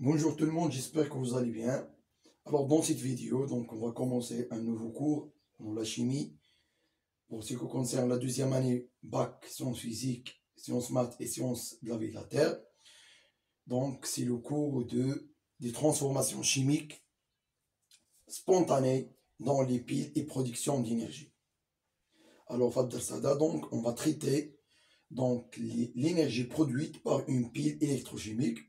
Bonjour tout le monde, j'espère que vous allez bien. Alors dans cette vidéo, on va commencer un nouveau cours dans la chimie. Pour ce qui concerne la deuxième année bac, sciences physiques, sciences maths et sciences de la vie de la Terre. Donc c'est le cours des transformations chimiques spontanées dans les piles et production d'énergie. Alors Fadder Sada, donc on va traiter l'énergie produite par une pile électrochimique.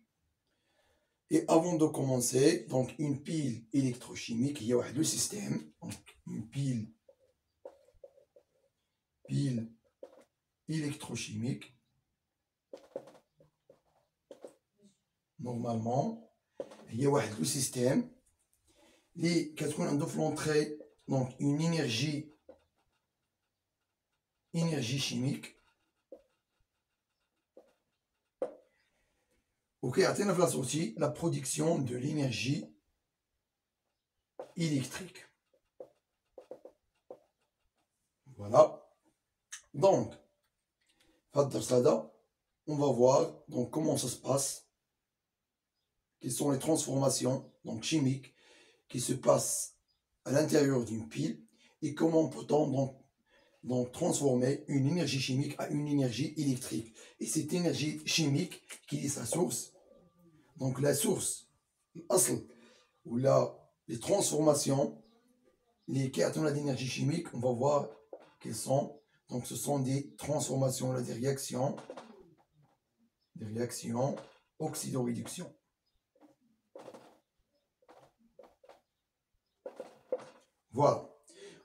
Et avant de commencer, donc une pile électrochimique, il y a le système, donc une pile électrochimique. Normalement, il y a le système, les quatre de l'entrée, donc une énergie chimique. Ok, à la place aussi la production de l'énergie électrique. Voilà. Donc, on va voir donc comment ça se passe, quelles sont les transformations donc chimiques qui se passent à l'intérieur d'une pile et comment peut-on donc transformer une énergie chimique à une énergie électrique. Et cette énergie chimique qui est sa source, donc la source, ou les transformations, les cartons d'énergie chimique, on va voir quelles sont. Donc ce sont des transformations, des réactions oxydoréduction. Voilà.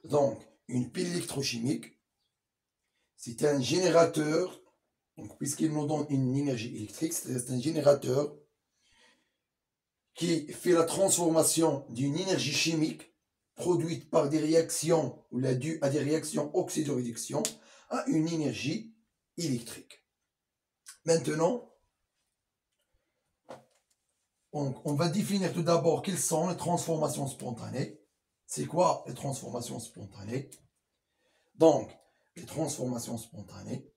Donc, une pile électrochimique, c'est un générateur, donc puisqu'il nous donne une énergie électrique, c'est un générateur qui fait la transformation d'une énergie chimique produite par des réactions ou due à des réactions oxydoréduction à une énergie électrique. Maintenant, on va définir tout d'abord quelles sont les transformations spontanées. C'est quoi les transformations spontanées? Donc, les transformations spontanées,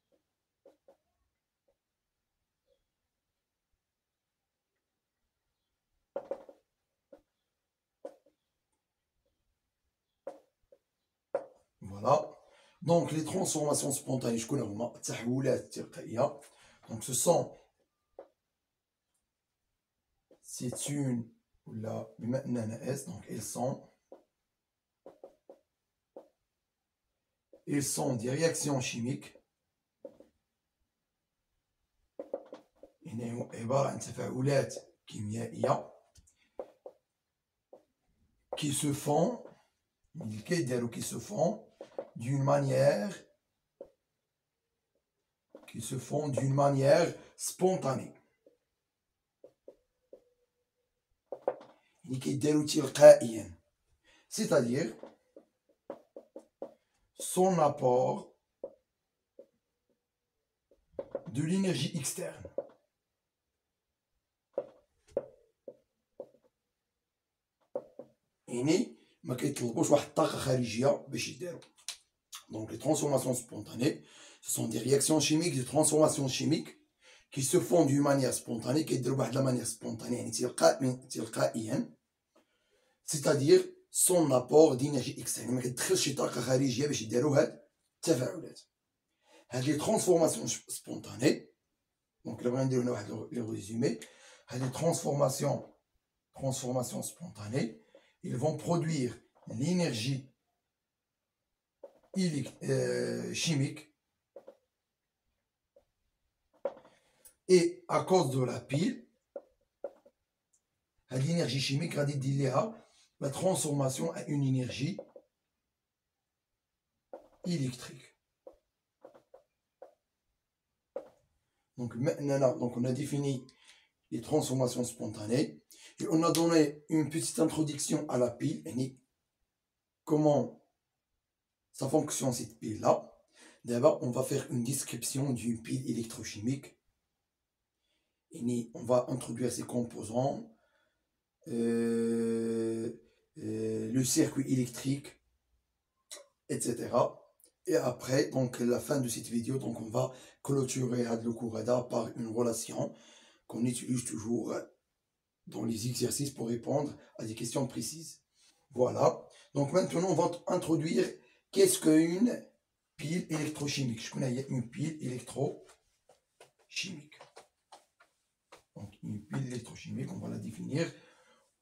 voilà. Donc, les transformations spontanées, je connais vraiment, donc ce sont, c'est une, là, donc elles sont des réactions chimiques qui se font d'une manière spontanée. C'est-à-dire son apport de l'énergie externe. Donc les transformations spontanées, ce sont des réactions chimiques, des transformations chimiques qui se font d'une manière spontanée, c'est-à-dire son apport d'énergie externe. Les transformations spontanées, donc le résumé, les transformations spontanées, ils vont produire l'énergie chimique et à cause de la pile, l'énergie chimique a la transformation à une énergie électrique. Donc maintenant, on a défini les transformations spontanées et on a donné une petite introduction à la pile et comment ça fonctionne cette pile là. D'abord, on va faire une description d'une pile électrochimique et on va introduire ses composants, le circuit électrique, etc. Et après, donc la fin de cette vidéo, donc on va clôturer le cours par une relation qu'on utilise toujours dans les exercices pour répondre à des questions précises. Voilà. Donc maintenant, on va introduire qu'est-ce qu'une pile électrochimique. Je connais une pile électrochimique. Donc une pile électrochimique, on va la définir.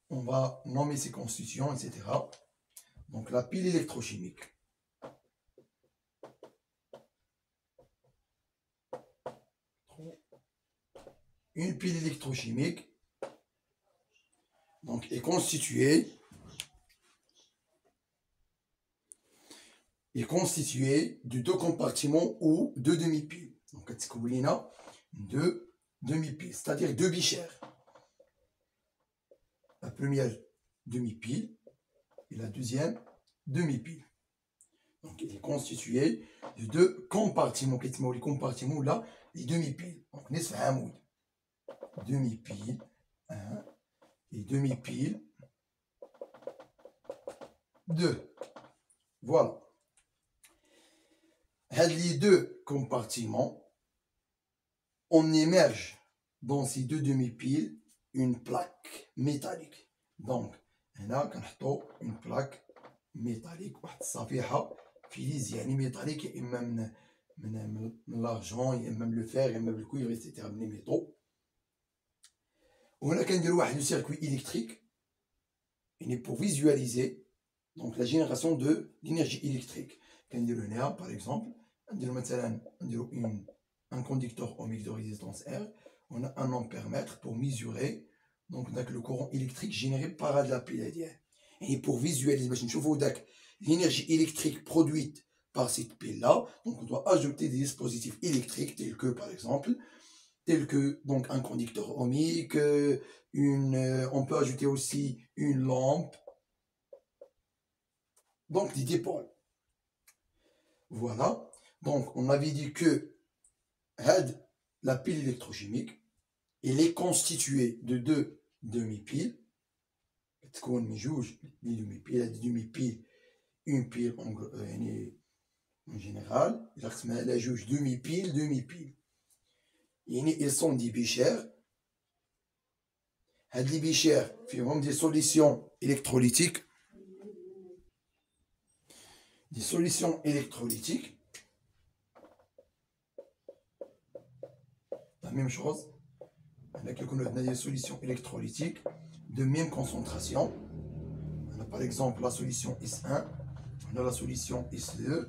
On va nommer ses constituants, etc. Donc la pile électrochimique. Une pile électrochimique donc, est constituée de deux compartiments ou deux demi-piles. Donc, on a deux demi-piles, c'est-à-dire deux bichères. La première demi-pile et la deuxième demi-pile. Donc, il est constitué de deux compartiments. Les compartiments là, les demi-piles. Donc, demi-pile 1 et demi-pile 2. Voilà. Les deux compartiments, on émerge dans ces deux demi-piles une plaque métallique. Donc, هنا كنحطوا une plaque métallique واحد الصفيحة فلز يعني métallique يا إما من l'argent يا إما من le fer يا إما من الcuivre etc. من les métaux. وهنا كنديروا واحد circuit électrique pour visualiser donc la génération de l'énergie électrique. كنديروا هنا par exemple نديروا مثلا un conducteur ohmique de résistance R, on a un ampèremètre pour mesurer donc le courant électrique généré par la pile. Et pour visualiser l'énergie électrique produite par cette pile là, donc on doit ajouter des dispositifs électriques tels que par exemple donc un conducteur ohmique, on peut ajouter aussi une lampe, donc des dipôles. Voilà, donc on avait dit que la pile électrochimique, elle est constituée de deux demi-piles. تكون من جوج لي demi-piles, هاد demi-piles, une pile en général, إلا قسمها على جوج demi-piles. يعني ils sont des bichères. هاد les bichères فيهم des solutions électrolytiques. Des solutions électrolytiques. La même chose. On a des solutions électrolytiques de même concentration. On a par exemple la solution S1, on a la solution S2.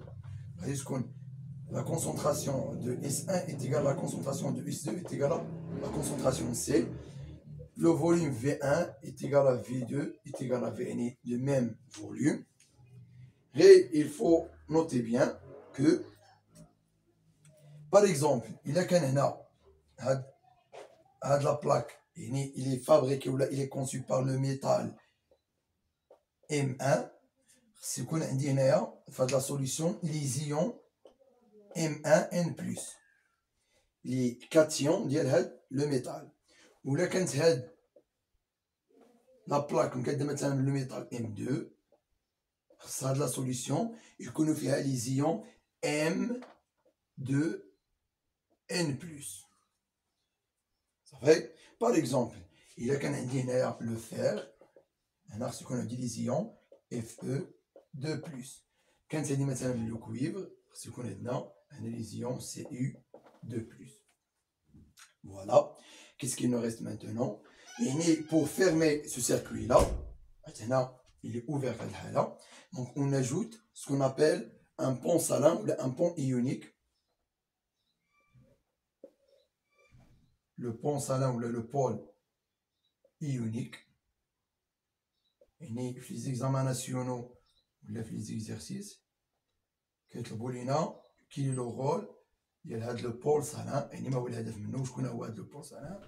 La concentration de S1 est égale à la concentration de S2 est égale à la concentration C. Le volume V1 est égal à V2 est égal à Vn, de même volume. Et il faut noter bien que, par exemple, il a qu'un de la plaque, il est fabriqué ou il est conçu par le métal M1. C'est qu'on a dit de la solution, les ions M1N+. Les cations ديال le métal. Ou là quand la plaque le métal M2, ça a de la solution, il connaît les ions M2N+. Ça fait, par exemple, il a qu'un indice le fer, un ce qu'on a dit les ions Fe2+. Quand c'est dit maintenant le cuivre, ce qu'on a dit les ions Cu2+. Voilà. Qu'est-ce qu'il nous reste maintenant? Et pour fermer ce circuit-là, maintenant il est ouvert là. Donc on ajoute ce qu'on appelle un pont salin ou un pont ionique. Le pont salin ou le pôle ionique. Et les examens nationaux ou les exercices, quel est le rôle? Il y a le pôle salin. Et nous le pôle salin.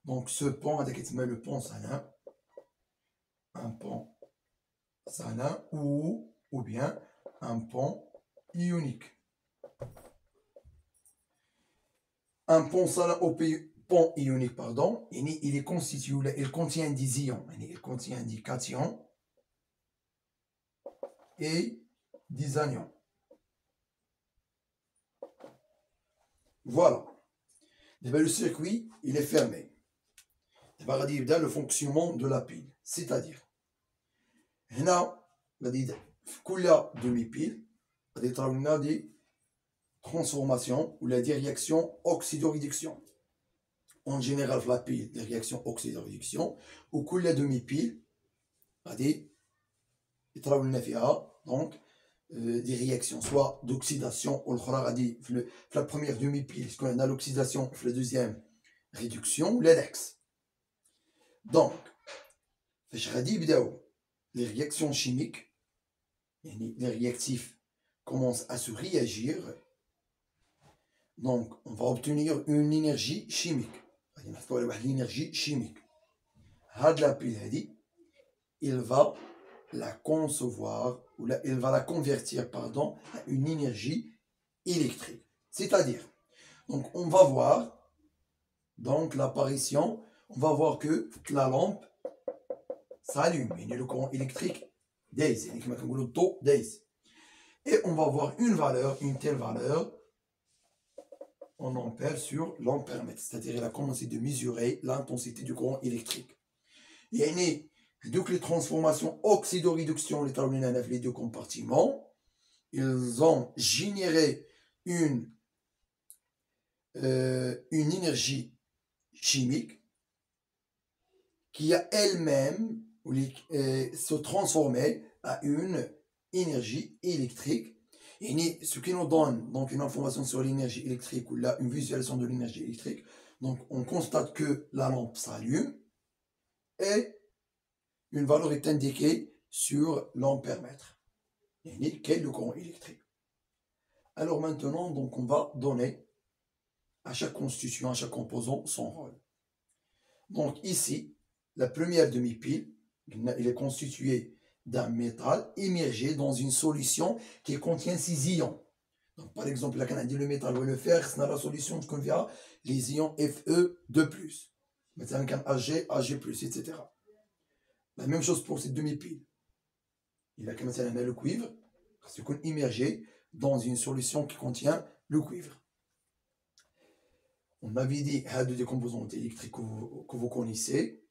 Donc ce pont avec le pont salin, un pont salin ou bien un pont ionique. Un pont salin au pont ionique, pardon, il est constitué, il contient des ions, il contient des cations et des anions. Voilà. Le circuit, il est fermé. غادي يبدا le fonctionnement de la pile. C'est-à-dire هنا غادي في كل demi pile غادي يطراو لنا دي transformation ou des réactions oxydoréduction. En général, la pile, des réactions oxydoréduction, ou que la demi-pile, donc des réactions soit d'oxydation, ou la première demi-pile, ce qu'on a l'oxydation, la deuxième réduction, l'index. Donc, les réactions chimiques, les réactifs commencent à se réagir. Donc, on va obtenir une énergie chimique. L'énergie chimique. La pile, il va la concevoir, ou il va la convertir, pardon, à une énergie électrique. C'est-à-dire, donc on va voir, donc l'apparition, on va voir que la lampe s'allume. Il y a le courant électrique, days, et on va voir une valeur, une telle valeur, en ampères sur l'ampèremètre. C'est-à-dire il a commencé de mesurer l'intensité du courant électrique. Et donc les transformations oxydoréduction, les deux compartiments, ils ont généré une énergie chimique qui a elle-même se transformé à une énergie électrique. Et ce qui nous donne donc une information sur l'énergie électrique ou là une visualisation de l'énergie électrique. Donc on constate que la lampe s'allume et une valeur est indiquée sur l'ampèremètre. Et quel est le courant électrique. Alors maintenant, donc on va donner à chaque constituant, à chaque composant son rôle. Donc ici, la première demi-pile, il est constitué d'un métal immergé dans une solution qui contient 6 ions. Donc, par exemple, là, quand on dit le métal ou le fer, c'est dans la solution qu'on verra les ions Fe2+. Maintenant, quand Ag, Ag+, etc. La même chose pour cette demi-pile. Il a maintenant le cuivre, c'est immergé dans une solution qui contient le cuivre. On avait dit des composantes électriques que vous connaissez.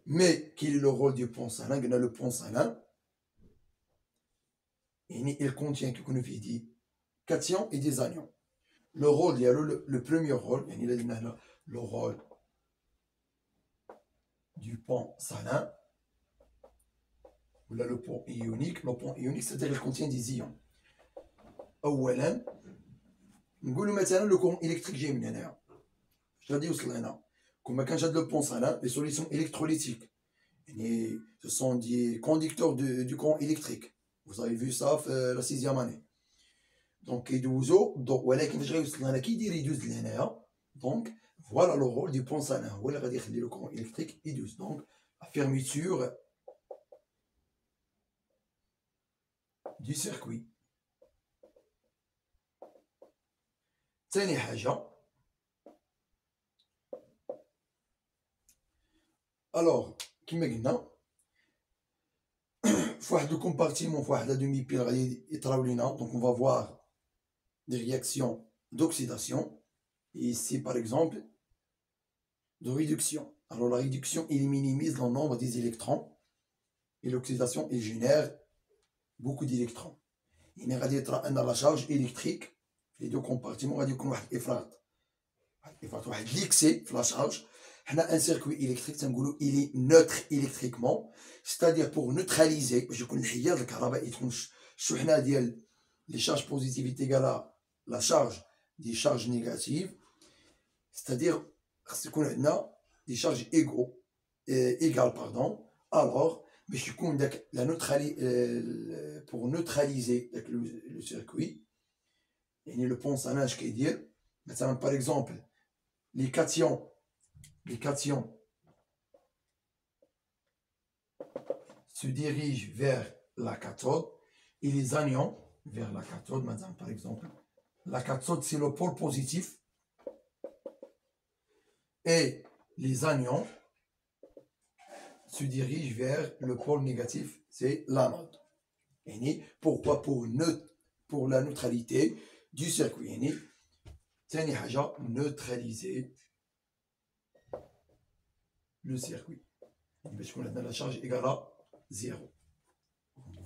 Mais quel est le rôle du pont salin? Le pont salin, il contient, comme on avait dit, cations et des anions. Le rôle, il y a le premier rôle, il y a le rôle du pont salin, ou là le pont ionique. Le pont ionique, c'est-à-dire qu'il contient des ions. أولا نقولوا مثلا le courant électrique جاي من هنا. غادي يوصل هنا. Comme quand j'ai le pont salin, les solutions électrolytiques. Et ce sont des conducteurs du courant électrique. Vous avez vu ça la 6e année. Donc, donc, voilà le rôle du pont salin. Le courant électrique. Donc, la fermeture du circuit. ثاني حاجة. Alors, كما قلنا في واحد le compartiment, في واحد la demi-pile غادي يطراو لينا. Donc on va voir des réactions d'oxydation et ici par exemple de réduction. Alors la réduction il minimise le nombre des électrons et l'oxydation il génère beaucoup d'électrons. Il غادي يطرا ان la charge électrique les deux compartiments غادي يكون واحد الافراط واحد l'excès في la charge. Un circuit électrique, il est neutre électriquement, c'est-à-dire pour neutraliser, les charges positives est égale à la charge des charges négatives, c'est-à-dire des charges égales, pardon. Alors, pour neutraliser le circuit, il y a le pont salin qui dit, par exemple, les cations se dirigent vers la cathode et les anions vers la cathode. Maintenant, par exemple, la cathode c'est le pôle positif et les anions se dirigent vers le pôle négatif, c'est l'anode. Et pourquoi? Pour la neutralité du circuit. neutraliser le circuit. Parce qu'on a la charge égale à 0.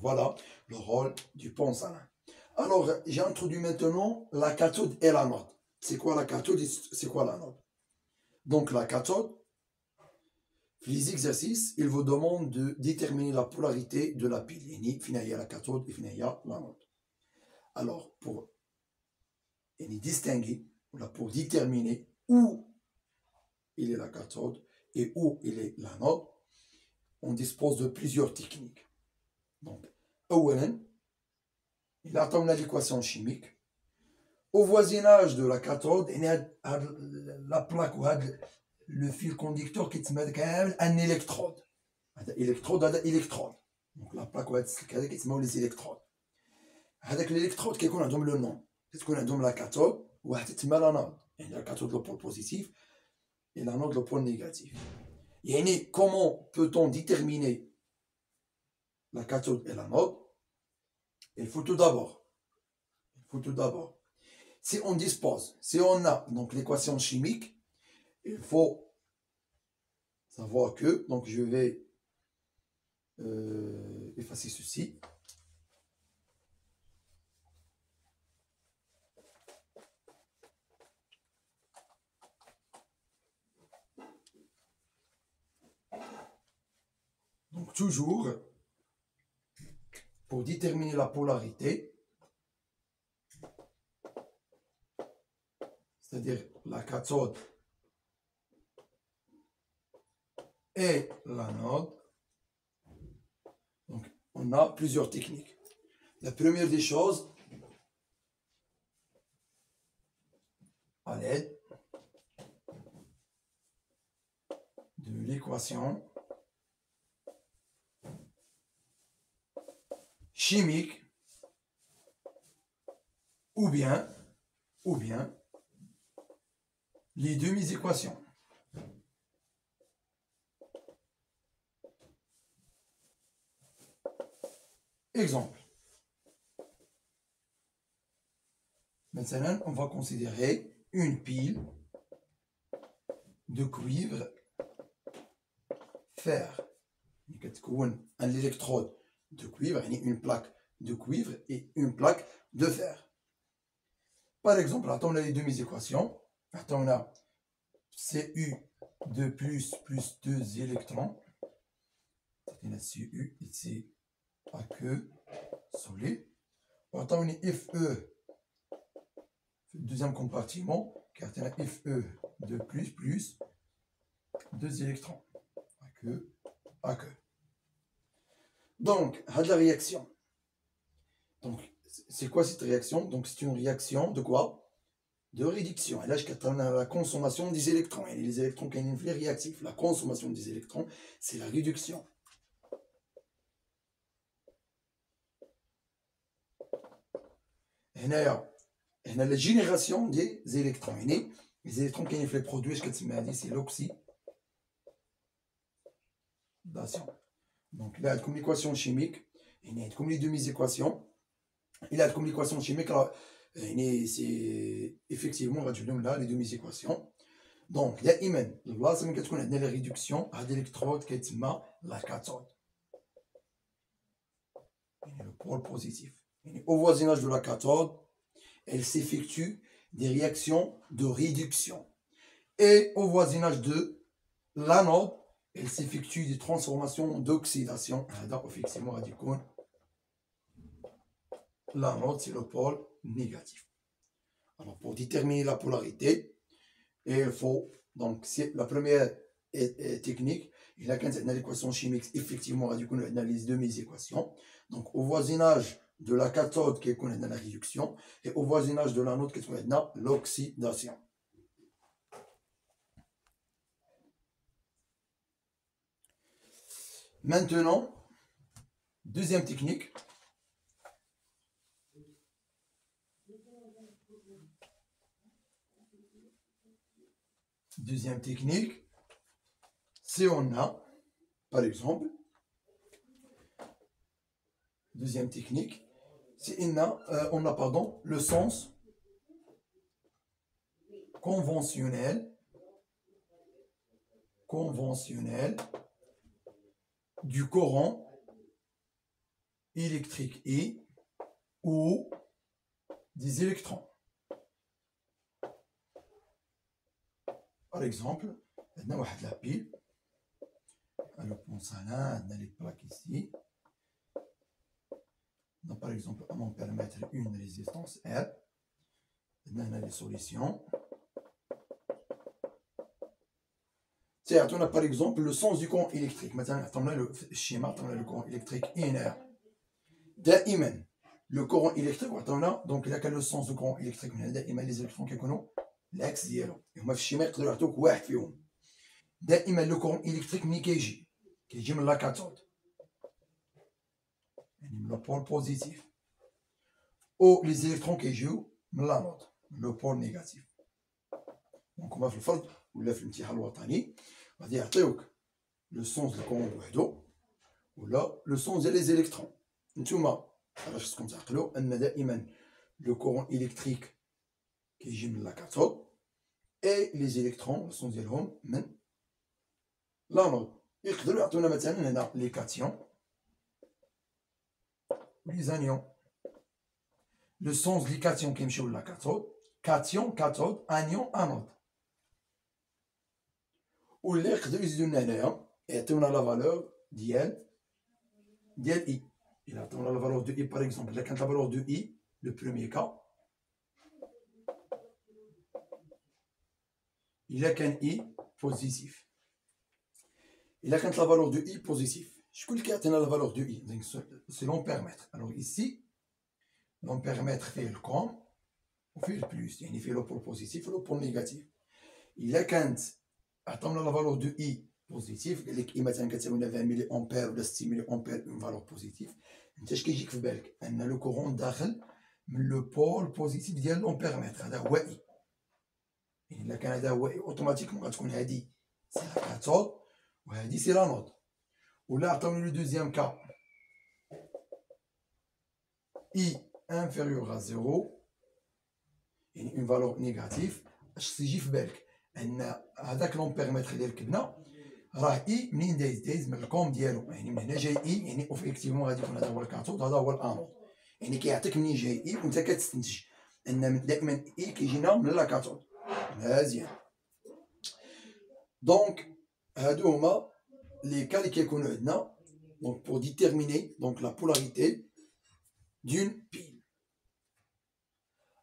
Voilà le rôle du pont salin. Alors, j'ai introduit maintenant la cathode et l'anode. C'est quoi la cathode et c'est quoi l'anode? Donc, la cathode, les exercices, ils vous demandent de déterminer la polarité de la pile. Il y a la cathode et il y a l'anode. Alors, pour distinguer, pour déterminer où il est la cathode et où il est l'anode, on dispose de plusieurs techniques. Donc, il attend l'équation chimique. Au voisinage de la cathode, il y a la plaque ou le fil conducteur qui est un électrode. électrode. Donc la plaque qui est les électrodes. Avec l'électrode qui a le nom. Qu'est-ce qu'on a dans la cathode? Ou l'anode. La cathode le pôle positif et l'anode le pôle négatif. Et comment peut-on déterminer la cathode et l'anode? Il faut tout d'abord, si on dispose, si on a donc l'équation chimique, il faut savoir que, donc je vais effacer ceci. Donc toujours, pour déterminer la polarité, c'est-à-dire la cathode et l'anode, donc on a plusieurs techniques. La première des choses, à l'aide de l'équation chimique ou bien les demi-équations. Exemple. Maintenant, on va considérer une pile de cuivre fer. Un électrode de cuivre, une plaque de cuivre et une plaque de fer. Par exemple, on a les demi-équations. On a Cu2 plus 2 électrons. C'est Cu ici à que solide. On a Fe, deuxième compartiment, car on a Fe de plus 2 électrons à que. Donc, à la réaction. Donc, c'est quoi cette réaction? Donc, c'est une réaction de quoi? De réduction. Et là, on a la consommation des électrons. Et les électrons qui ont un effet réactif. La consommation des électrons, c'est la réduction. Et là, on a la génération des électrons. Et les électrons qui ont un effet produit, c'est l'oxydation. Donc là, comme l'équation chimique, il y a comme les demi-équations. Il a comme l'équation chimique, c'est effectivement là les demi-équations. Donc, là, il y a la réduction à l'électrode qui est la cathode. Le pôle positif. Au voisinage de la cathode, elle s'effectue des réactions de réduction. Et au voisinage de l'anode, elle s'effectue des transformations d'oxydation. Effectivement, l'anode, c'est le pôle négatif. Alors, pour déterminer la polarité, il faut, donc, c'est la première technique, il a l'équation chimique, effectivement, on a les demi-équations. Donc, au voisinage de la cathode, qui est qu'on a la réduction, et au voisinage de l'anode, qui est qu'on a l'oxydation. Maintenant, deuxième technique. Deuxième technique, c'est on a, par exemple, deuxième technique, c'est on a le sens conventionnel conventionnelle du courant électrique I ou des électrons. Par exemple, on a la pile, le pont salin, on a les plaques ici. On a par exemple un ampèremètre, une résistance R. On a les solutions. Certes, on a par exemple le sens du courant électrique. Maintenant, on a le schéma, on a le courant électrique INR. دائما le courant électrique, on a donc il a le sens du courant électrique. دائما les électrons كيكونوا العكس ديالهم. هما في الشيما يقدروا يعطوك واحد فيهم. دائما لو كورون الكتريك ملي كيجي من لا كاتود، يعني من لو بول بوزيتيف، او لي زيليكترون كيجيو من لا نود من لو بول نيجاتيف. دونك هما في الفرض ولا في الامتحان الوطني غادي يعطيوك لو سونس دو كورون بوحدو ولا لو سونس ديال لي زيليكترون. نتوما علاش خصكم تعقلوا ان دائما لو كورون الكتريك كيجي من لا كاتود اي لي زيليكترون لو سونس ديالهم من لا نود. يقدروا يعطونا مثلا هنا لي كاتيون ولي انيون. لو سونس دي كاتيون كيمشيو لا كاتود، كاتيون كاتود، انيون انود. واللي يقدروا يزيدوا لنا هنايا يعطيونا لا فالور ديال اي. إلا عطاونا لا فالور دو اي باغ اكزومبل، إلا كانت لا فالور دو اي لو بروميي كا، إلا كان اي بوزيتيف، إلا كانت لا فالور دو اي بوزيتيف، شكون اللي كيعطينا لا فالور دو اي؟ سي لومبيرمتر. الوغ ايسي لومبيرمتر فيه الكوم وفيه البلوس، يعني فيه لو بول بوزيتيف ولو بول نيجاتيف. إلا كانت عطاونا لا فالور دو اي بوزيتيف، قال لك اي مثلا كتساوي 20 ملي امبير ولا 60 ملي امبير اون فالور بوزيتيف، انت اش كيجيك في بالك؟ ان لو كورون داخل من لو بول بوزيتيف ديال لومبيرمتر، هذا هو اي. يعني الا كان هذا هو اي اوتوماتيكمون غتكون هذه سي لا كاتود وهذه سي لا نود. ولا عطاوني لو دوزيام كا اي انفيريور ا زيرو، يعني اون فالور نيجاتيف، اش تيجي في بالك؟ ان هذاك لومبيرمتر اللي ركبنا راه اي منين دايز من الكوم ديالو، يعني من هنا جاي اي، يعني اوفيكتيفمون غادي يكون هذا هو الكاتود وهذا هو الانود. يعني كيعطيك منين جاي اي وانت كتستنتج ان دائما اي كيجينا من لا كاتود. مزيان. دونك هادو هما لي كا اللي كيكونوا عندنا دونك بور ديتيرميني دونك لا بولاريتي دون pile.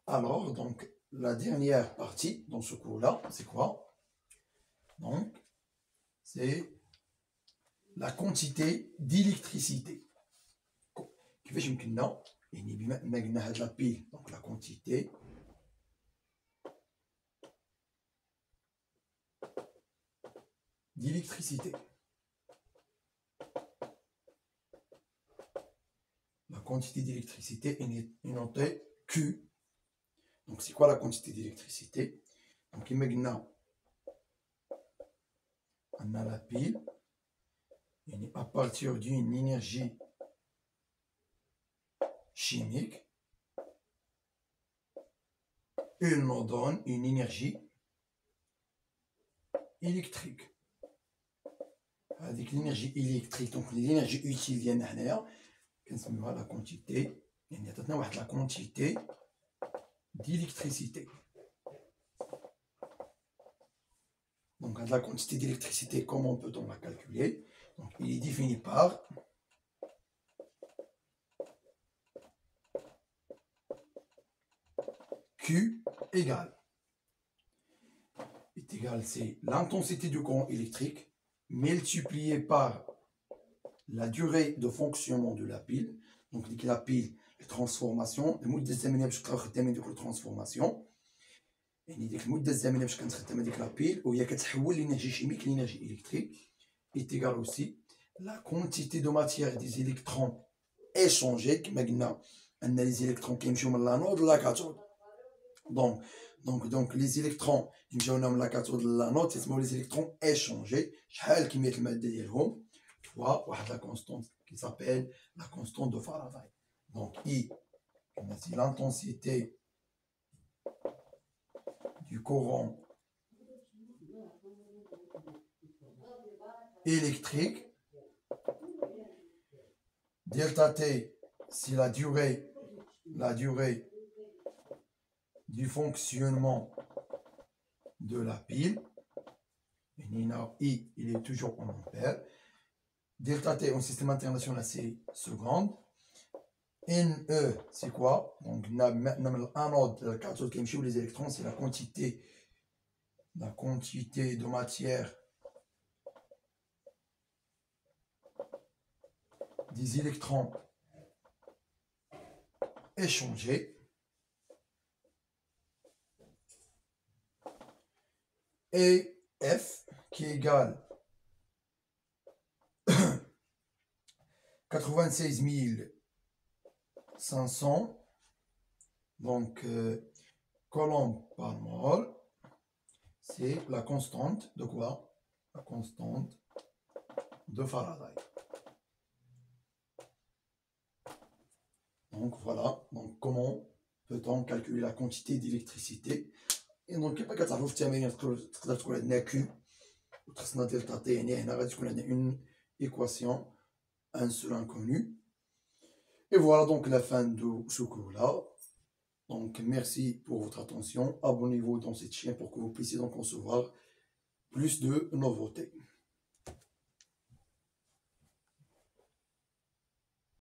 Alors donc la dernière partie dans ce cours là c'est quoi? Donc c'est la quantité d'électricité. كيفاش يمكننا يعني بما ان قلنا هاد لا بيل دونك لا كونتيتي d'électricité. La quantité d'électricité est notée Q. Donc c'est quoi la quantité d'électricité? Donc imagine on a la pile يعني à partir d'une énergie chimique, il nous donne une énergie électrique. Avec l'énergie électrique, donc l'énergie utile ديالنا هنايا كنسميوها la quantité، يعني عطاتنا واحد la quantité d'électricité. Donc la quantité d'électricité, comment peut-on la calculer? Donc il est défini par Q égale, est égal, c'est l'intensité du courant électrique multiplié par la durée de fonctionnement de la pile. Donc la pile, les transformations، المدة الزمنية باش تبقاو خدامين ديك الترانسفورماسيون، يعني ديك المدة الزمنية باش كنخدم هذيك لا بيل وهي كتحول لينيرجي شيميك لينيرجي électrique، est égal aussi la quantité de matière des électrons échangés، كما قلنا ان لي زيليكترون كيمشيو من لا نود لا كاتود. دونك لي زيليكترون يمشيو من لا كاتود لا نود تسموا لي زيليكترون échangés، شحال كمية المادة ديالهم fois واحد لا كونستونت qui s'appelle la constante de Faraday. Donc I, c'est l'intensité du courant électrique. Delta T, c'est la durée du fonctionnement de la pile. I, il est toujours en ampères. Delta T en système international, c'est seconde. NE, c'est quoi? Donc, l'anode, la cathode qui émet les électrons, c'est la quantité de matière des électrons échangés. Et F qui égale 96 500, donc coulombs par mol, c'est la constante de quoi? La constante de Faraday. Donc voilà, donc comment peut-on calculer la quantité d'électricité? Et donc كيف كتعرفوا في التمارين تقدر تكون عندنا Q وخصنا دلتا تي، يعني هنا غادي تكون عندنا une équation, un seul inconnu. Et voilà donc la fin de ce cours-là. Donc merci pour votre attention. Abonnez-vous dans cette chaîne pour que vous puissiez donc recevoir plus de nouveautés.